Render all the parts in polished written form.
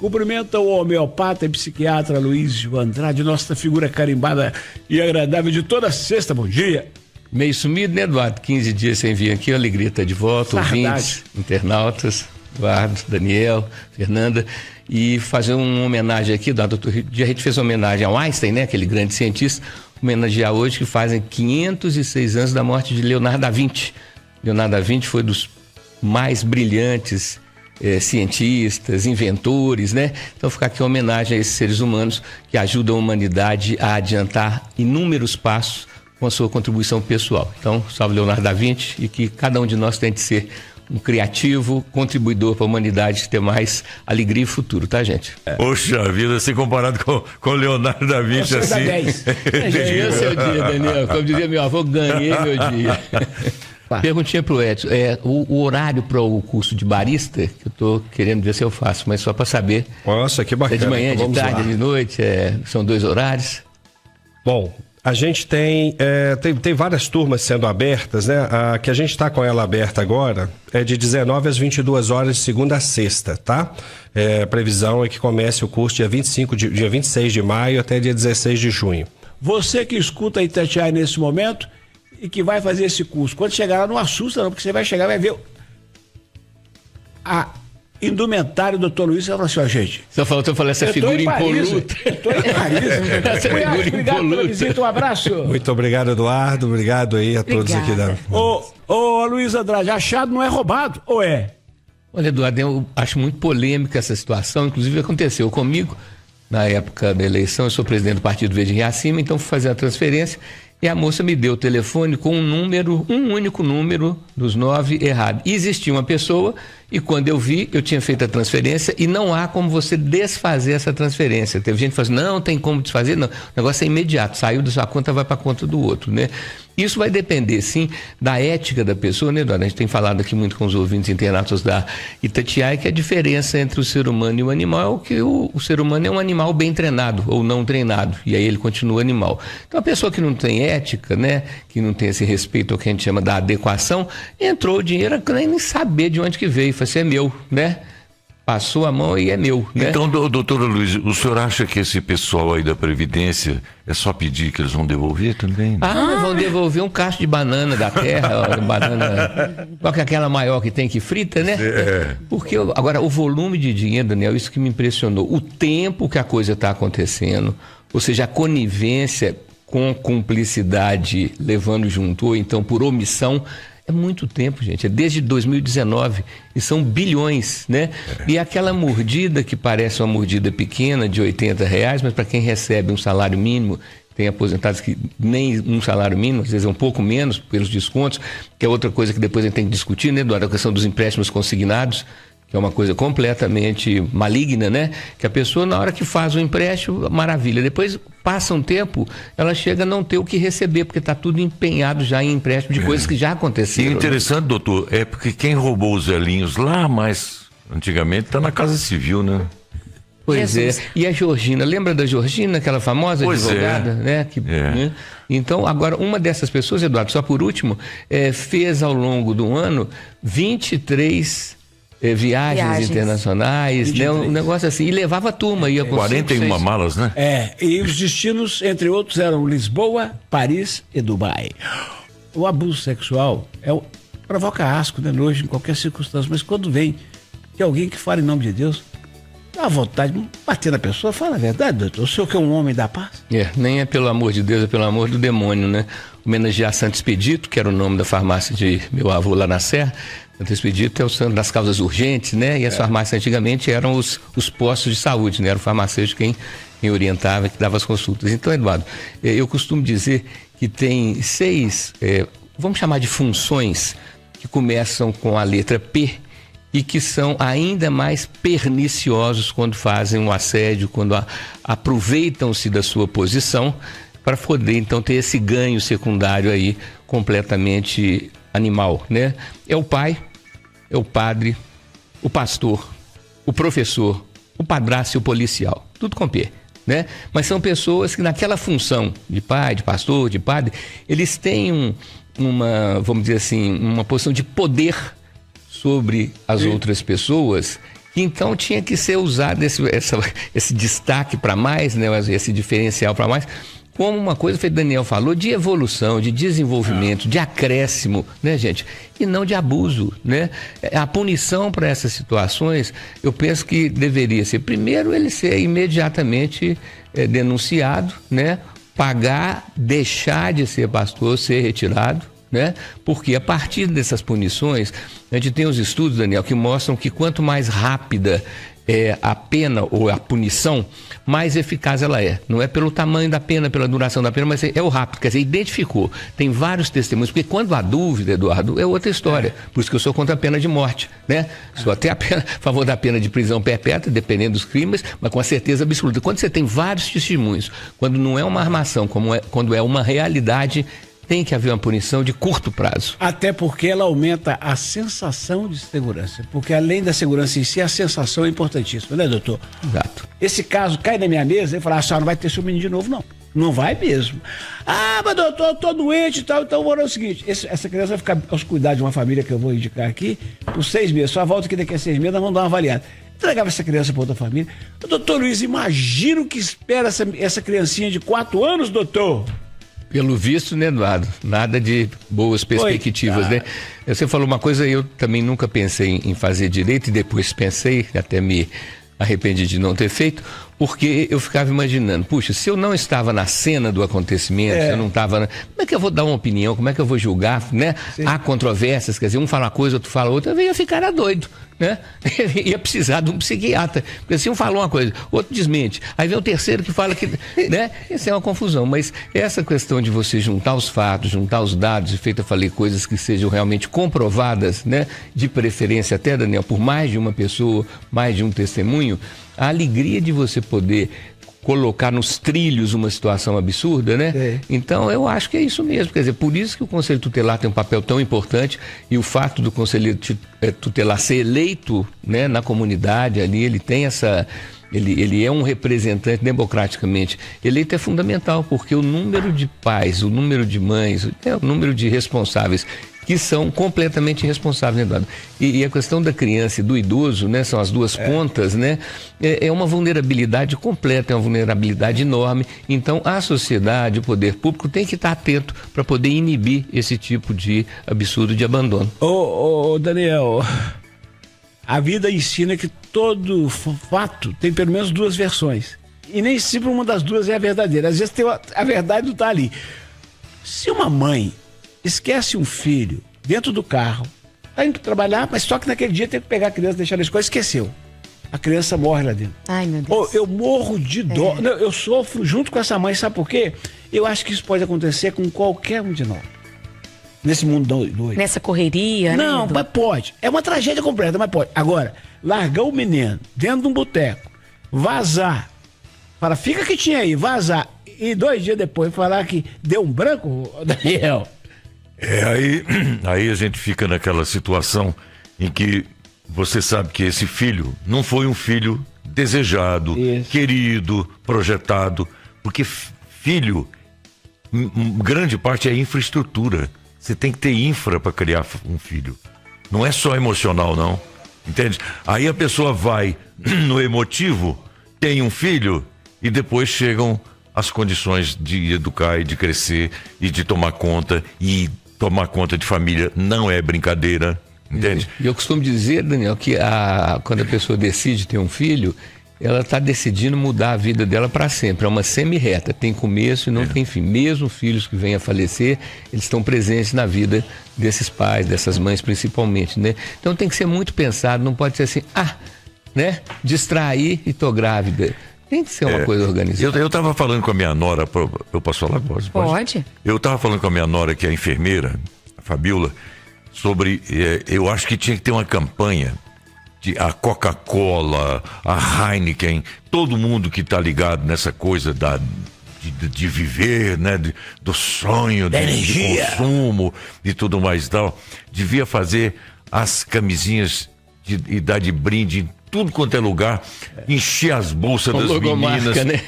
Cumprimenta o homeopata e psiquiatra Luísio Andrade, nossa figura carimbada e agradável de toda sexta. Bom dia. Meio sumido, né, Eduardo? 15 dias sem vir aqui, a alegria está de volta, ouvintes, internautas, Eduardo, Daniel, Fernanda, e fazer uma homenagem aqui, Eduardo, outro dia a gente fez uma homenagem ao Einstein, né, aquele grande cientista, homenagear hoje que fazem 506 anos da morte de Leonardo da Vinci. Leonardo da Vinci foi dos mais brilhantes cientistas, inventores, né? Então ficar aqui uma homenagem a esses seres humanos que ajudam a humanidade a adiantar inúmeros passos com a sua contribuição pessoal. Então, salve Leonardo da Vinci e que cada um de nós tente ser um criativo, contribuidor para a humanidade ter mais alegria e futuro, tá, gente? Poxa vida, ser comparado com Leonardo da Vinci assim. Ganhei o seu dia, Daniel. Como dizia meu avô, ganhei meu dia. Perguntinha pro Edson, o horário para o curso de barista, que eu tô querendo ver se eu faço, mas só para saber. Nossa, que bacana. É de manhã, então, de tarde, de noite, são 2 horários. Bom, a gente tem várias turmas sendo abertas, né? A que a gente está com ela aberta agora é de 19 às 22 horas de segunda a sexta, tá? A previsão é que comece o curso dia 26 de maio até dia 16 de junho. Você que escuta Itatiaia nesse momento e que vai fazer esse curso, quando chegar lá não assusta não, porque você vai chegar e vai ver a indumentário do Dr. Luiz e fala assim, gente. Só faltou falar essa figura impoluta. Estou em Paris. Obrigado pela visita, um abraço. Muito obrigado, Eduardo. Obrigado aí a todos aqui da. Ô Luiz Andrade, achado não é roubado, ou é? Olha, Eduardo, eu acho muito polêmica essa situação, inclusive aconteceu comigo na época da eleição, eu sou presidente do Partido Verde em Riacima, então fui fazer a transferência e a moça me deu o telefone com um único número dos 9 errado. E existia uma pessoa e quando eu vi, eu tinha feito a transferência e não há como você desfazer essa transferência. Teve gente que falou assim, não tem como desfazer, não. O negócio é imediato, saiu da sua conta, vai para a conta do outro, né? Isso vai depender, sim, da ética da pessoa, né, Eduardo? A gente tem falado aqui muito com os ouvintes internautas da Itatiaia que a diferença entre o ser humano e o animal é que o ser humano é um animal bem treinado ou não treinado, e aí ele continua animal. Então a pessoa que não tem ética, né, que não tem esse respeito ao que a gente chama da adequação, entrou o dinheiro nem saber de onde que veio, falou assim, é meu, né? Passou a mão e é meu, né? Então, doutora Luiz, o senhor acha que esse pessoal aí da Previdência é só pedir que eles vão devolver também? Vão devolver um cacho de banana da terra, banana, qual que é aquela maior que tem que frita, né? Porque agora o volume de dinheiro, Daniel, isso que me impressionou, o tempo que a coisa está acontecendo, ou seja, a conivência com cumplicidade levando junto, ou então por omissão, é muito tempo, gente, é desde 2019 e são bilhões, né? E aquela mordida que parece uma mordida pequena de R$80, mas para quem recebe um salário mínimo, tem aposentados que nem um salário mínimo, às vezes é um pouco menos pelos descontos, que é outra coisa que depois a gente tem que discutir, né, Eduardo? A questão dos empréstimos consignados, que é uma coisa completamente maligna, né? Que a pessoa, na hora que faz o empréstimo, maravilha. Depois, passa um tempo, ela chega a não ter o que receber, porque está tudo empenhado já em empréstimo de coisas que já aconteceram. E interessante, doutor, é porque quem roubou os velhinhos lá, mais antigamente, está na Casa Civil, né? Pois é. E a Georgina, lembra da Georgina, aquela famosa advogada, né? Né? Então, agora, uma dessas pessoas, Eduardo, só por último, fez ao longo do ano 23 viagens internacionais, né? Um negócio assim, e levava a turma, ia com 41 malas, né? E os destinos, entre outros, eram Lisboa, Paris e Dubai. O abuso sexual provoca asco, né, hoje, em qualquer circunstância, mas quando vem de alguém que fala em nome de Deus, dá vontade de bater na pessoa, fala a verdade, doutor, o senhor que é um homem da paz? Nem é pelo amor de Deus, é pelo amor do demônio, né? Homenagear Santo Expedito, que era o nome da farmácia de meu avô lá na Serra. Santo Expedito é o santo das causas urgentes, né? E as farmácias antigamente eram os postos de saúde, né? Era o farmacêutico quem orientava, que dava as consultas. Então, Eduardo, eu costumo dizer que tem 6, vamos chamar de funções, que começam com a letra P e que são ainda mais perniciosos quando fazem um assédio, quando aproveitam-se da sua posição para poder, então, ter esse ganho secundário aí completamente animal, né? É o pai, é o padre, o pastor, o professor, o padrasto e o policial, tudo com P, né? Mas são pessoas que naquela função de pai, de pastor, de padre, eles têm vamos dizer assim, uma posição de poder sobre as outras pessoas Então tinha que ser usado esse destaque para mais, né, esse diferencial para mais, como uma coisa que o Daniel falou, de evolução, de desenvolvimento, de acréscimo, né, gente? E não de abuso, né? A punição para essas situações, eu penso que deveria ser, primeiro, ele ser imediatamente denunciado, né? Pagar, deixar de ser pastor, ser retirado, né? Porque a partir dessas punições, a gente tem os estudos, Daniel, que mostram que quanto mais rápida é a pena ou a punição, mais eficaz ela é. Não é pelo tamanho da pena, pela duração da pena, mas é o rápido. Quer dizer, identificou. Tem vários testemunhos, porque quando há dúvida, Eduardo, é outra história. Por isso que eu sou contra a pena de morte, né? Sou até a favor da pena de prisão perpétua, dependendo dos crimes, mas com a certeza absoluta. Quando você tem vários testemunhos, quando não é uma armação, quando é uma realidade, tem que haver uma punição de curto prazo. Até porque ela aumenta a sensação de segurança. Porque além da segurança em si, a sensação é importantíssima, né, doutor? Exato. Esse caso cai na minha mesa e fala, a senhora não vai ter seu menino de novo, não. Não vai mesmo. Ah, mas doutor, eu tô doente e tal, então vou fazer o seguinte, essa criança vai ficar aos cuidados de uma família que eu vou indicar aqui por 6 meses. Só volta que daqui a 6 meses nós vamos dar uma avaliada. Entregava essa criança para outra família. Doutor Luiz, imagina o que espera essa criancinha de 4 anos, doutor. Pelo visto, né, Eduardo? Nada de boas perspectivas, né? Você falou uma coisa, eu também nunca pensei em fazer direito e depois pensei, até me arrependi de não ter feito, porque eu ficava imaginando, puxa, se eu não estava na cena do acontecimento, se eu não estava... Como é que eu vou dar uma opinião? Como é que eu vou julgar, né? Sim. Há controvérsias, quer dizer, um fala uma coisa, outro fala outra, eu ia ficar doido, né? Ia precisar de um psiquiatra, porque se um falou uma coisa, outro desmente, aí vem o terceiro que fala que, né? Isso é uma confusão, mas essa questão de você juntar os fatos, juntar os dados, e eu falei coisas que sejam realmente comprovadas, né? De preferência até, Daniel, por mais de uma pessoa, mais de um testemunho, a alegria de você poder colocar nos trilhos uma situação absurda, né? É. Então eu acho que é isso mesmo, quer dizer, por isso que o Conselho Tutelar tem um papel tão importante e o fato do Conselho Tutelar ser eleito, né, na comunidade ali, ele tem essa... Ele é um representante democraticamente eleito, é fundamental, porque o número de pais, o número de mães, o número de responsáveis que são completamente irresponsáveis, né, Eduardo? E a questão da criança e do idoso, né, são as duas pontas, né? É uma vulnerabilidade completa, é uma vulnerabilidade enorme. Então, a sociedade, o poder público tem que estar atento para poder inibir esse tipo de absurdo de abandono. Ô, Daniel, a vida ensina que todo fato tem pelo menos 2 versões. E nem sempre uma das duas é a verdadeira. Às vezes a verdade não está ali. Se uma mãe esquece um filho dentro do carro, tá indo trabalhar, mas só que naquele dia tem que pegar a criança, deixar na escola, esqueceu. A criança morre lá dentro. Ai, meu Deus. Eu morro de dó. Não, eu sofro junto com essa mãe, sabe por quê? Eu acho que isso pode acontecer com qualquer um de nós. Nesse mundo doido. Nessa correria, né? Não, mas pode. É uma tragédia completa, mas pode. Agora, largar o menino dentro de um boteco, vazar, fala, fica que tinha aí, vazar, e 2 dias depois falar que deu um branco, Daniel. Aí a gente fica naquela situação em que você sabe que esse filho não foi um filho desejado, querido, projetado, porque filho, grande parte é infraestrutura. Você tem que ter infra para criar um filho. Não é só emocional, não. Entende? Aí a pessoa vai no emotivo, tem um filho e depois chegam as condições de educar e de crescer e de tomar conta, e tomar conta de família não é brincadeira, entende? E eu costumo dizer, Daniel, que quando a pessoa decide ter um filho, ela está decidindo mudar a vida dela para sempre. É uma semi-reta, tem começo e não tem fim. Mesmo filhos que venham a falecer, eles estão presentes na vida desses pais, dessas mães principalmente, né? Então tem que ser muito pensado, não pode ser assim, né? Distrair e tô grávida. Tem que ser uma coisa organizada. Eu estava falando com a minha nora, eu posso falar? Pode. Eu estava falando com a minha nora, que é a enfermeira, a Fabiola, sobre, eu acho que tinha que ter uma campanha de a Coca-Cola, a Heineken, todo mundo que está ligado nessa coisa de viver, né, do sonho, de consumo e tudo mais e tal, devia fazer as camisinhas e dar de brinde em tudo quanto é lugar, encher as bolsas das meninas, né?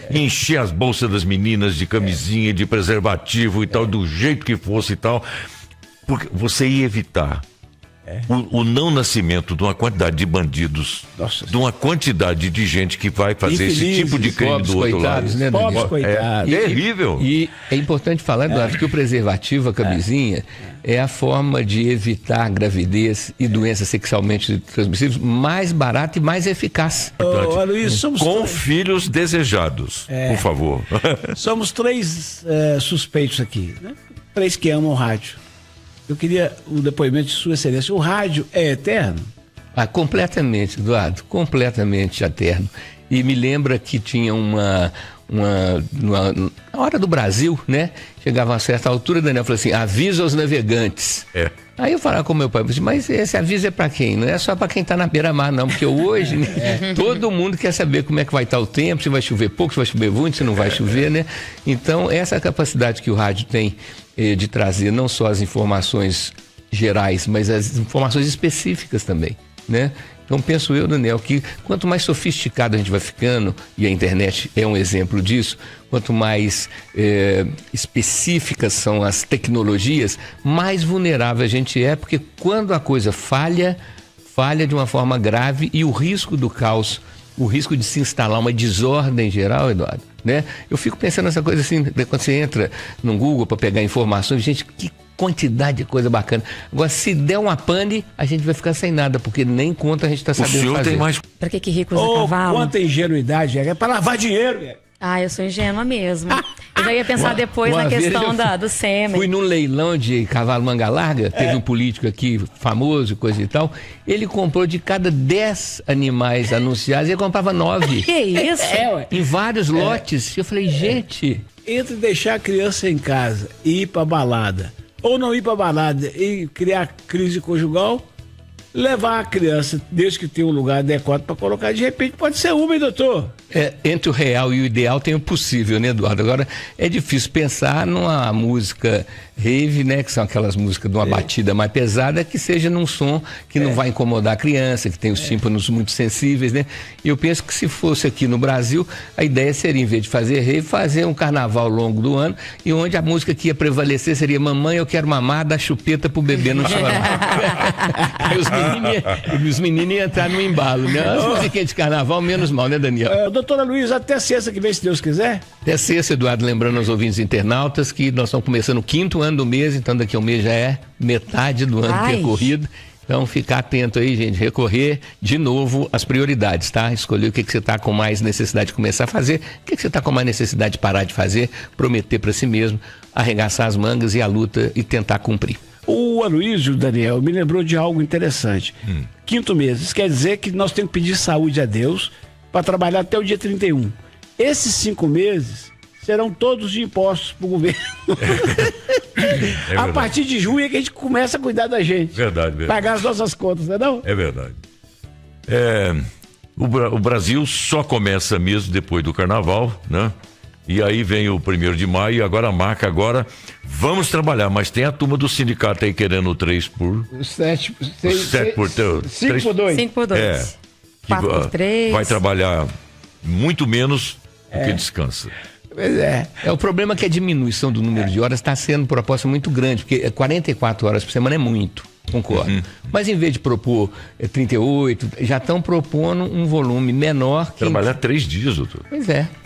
Encher as bolsas das meninas de camisinha, de preservativo e tal, do jeito que fosse e tal, porque você ia evitar o não nascimento de uma quantidade de bandidos, de uma quantidade de gente que vai fazer esse tipo de crime do outro lado. Né, pobres coitados. É terrível. E é importante falar, Eduardo, que o preservativo, a camisinha, é a forma de evitar gravidez e doenças sexualmente transmissíveis mais barata e mais eficaz. Luiz, Com filhos desejados, por favor. Somos 3 suspeitos aqui, né? 3 que amam o rádio. Eu queria o depoimento de Sua Excelência. O rádio é eterno? Completamente, Eduardo, completamente eterno. E me lembra que tinha na hora do Brasil, né? Chegava a uma certa altura, Daniel falou assim: avisa aos navegantes. Aí eu falava com meu pai, mas esse aviso é para quem? Não é só para quem está na beira-mar, não, porque hoje todo mundo quer saber como é que vai estar o tempo, se vai chover pouco, se vai chover muito, se não vai chover, né? Então, essa capacidade que o rádio tem de trazer não só as informações gerais, mas as informações específicas também, né? Então, penso eu, Daniel, que quanto mais sofisticado a gente vai ficando, e a internet é um exemplo disso, quanto mais específicas são as tecnologias, mais vulnerável a gente é, porque quando a coisa falha de uma forma grave e o risco do caos, o risco de se instalar uma desordem geral, Eduardo, né? Eu fico pensando nessa coisa assim, quando você entra no Google para pegar informações, gente, que quantidade de coisa bacana. Agora, se der uma pane, a gente vai ficar sem nada, porque nem conta a gente está sabendo fazer. O senhor tem mais... Pra que rico usa cavalo? Quanta ingenuidade, é para lavar dinheiro, eu sou ingênua mesmo. Eu já ia pensar depois na questão do sêmen. Fui num leilão de cavalo manga larga, teve um político aqui famoso, coisa e tal. Ele comprou de cada 10 animais anunciados, ele comprava 9. Que isso? Em vários lotes. Eu falei, gente... Entre deixar a criança em casa e ir pra balada, ou não ir pra balada e criar crise conjugal, levar a criança, desde que tenha um lugar adequado para colocar, de repente pode ser uma, hein, doutor? Entre o real e o ideal tem o possível, né, Eduardo? Agora, é difícil pensar numa música rave, né, que são aquelas músicas de uma batida mais pesada, que seja num som que não vai incomodar a criança, que tem os tímpanos muito sensíveis, né? E eu penso que se fosse aqui no Brasil, a ideia seria, em vez de fazer rave, fazer um carnaval ao longo do ano, e onde a música que ia prevalecer seria Mamãe, eu quero mamar, dá chupeta pro bebê não chorar. Aí os meninos iam entrar no embalo, né? As musiquinhas de carnaval, menos mal, né, Daniel? Doutora Luiz, até sexta que vem, se Deus quiser. Até sexta, Eduardo, lembrando aos ouvintes internautas que nós estamos começando o 5º ano do mês, então daqui a um mês já é metade do ano percorrido. Então, ficar atento aí, gente, recorrer de novo às prioridades, tá? Escolher o que você está com mais necessidade de começar a fazer, o que você está com mais necessidade de parar de fazer, prometer para si mesmo, arregaçar as mangas e a luta e tentar cumprir. O Aloysio, Daniel, me lembrou de algo interessante. 5º mês, isso quer dizer que nós temos que pedir saúde a Deus para trabalhar até o dia 31. Esses 5 meses serão todos de impostos para o governo. A partir de junho é que a gente começa a cuidar da gente. Verdade. Pagar as nossas contas, não é não? É verdade. O Brasil só começa mesmo depois do carnaval, né? E aí vem o 1º de maio, agora a marca, vamos trabalhar, mas tem a turma do sindicato aí querendo 3 por... 7 por 5 por 2. 5 por 2. 4 por 3. Vai trabalhar muito menos do que descansa. O problema é que a diminuição do número de horas está sendo proposta muito grande, porque 44 horas por semana é muito, concordo. Mas em vez de propor 38, já estão propondo um volume menor. Trabalhar 3 dias, doutor. Pois é.